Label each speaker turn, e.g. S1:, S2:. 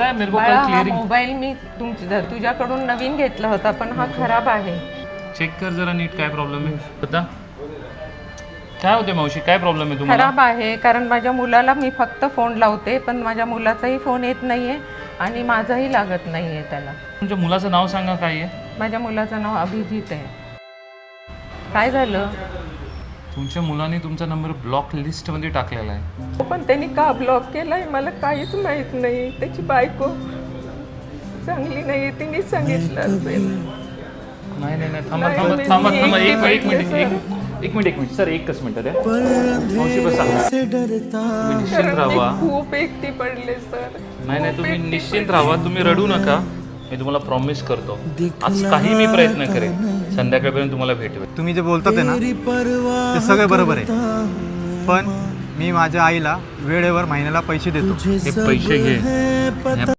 S1: पता है मेरे को
S2: बाळा,
S1: कल
S2: हा
S1: क्लियरिंग
S2: मोबाईल मी तुझ्याकडून नवीन घेतला होता पण हा खराब आहे.
S1: चेक कर जरा नीट काय प्रॉब्लेम आहे बता. काय होते मावशी, काय प्रॉब्लेम आहे तुम्हाला?
S2: खराब आहे कारण माझ्या मुलाला मी फक्त फोन लावते पण माझ्या मुलाचाही फोन येत नाहीये आणि माझाही लागत नाहीये त्याला.
S1: तुमच्या मुलाचं नाव सांगा काय आहे?
S2: माझ्या मुलाचं नाव अभिजित आहे. काय झालं?
S1: तुमच्या मुलाने तुमचा नंबर ब्लॉक लिस्टमध्ये टाकलेला आहे.
S2: पण त्यांनी का ब्लॉक केलाय मला काहीच माहित नाही. त्याची बायको चांगली नाही तिने सांगितलं असेल.
S1: नाही नाही नाही, थांबा
S2: नाही,
S1: थांबा
S2: मी
S1: थांबा थांबा
S2: एकटी
S1: एक
S2: पडले,
S1: मिनिट एक मिनिट सर, एकच मिनिट द्या. मावशी बसा, तुम्ही निश्चिंत
S2: कारण मी
S1: राहा.
S2: खूप एकटी पडले सर.
S1: नाही नाही, तुम्ही निश्चिंत राहा, तुम्ही रडू नका. मी तुम्हाला प्रॉमिस करतो आज काही मी प्रयत्न करेन संध्याकाळपर्यंत तुम्हाला भेटवेल.
S3: तुम्ही जे बोलतात आहे ना ते सगळं बरोबर आहे, पण मी माझ्या आईला वेळेवर महिन्याला पैसे देतो.
S1: हे पैसे घे.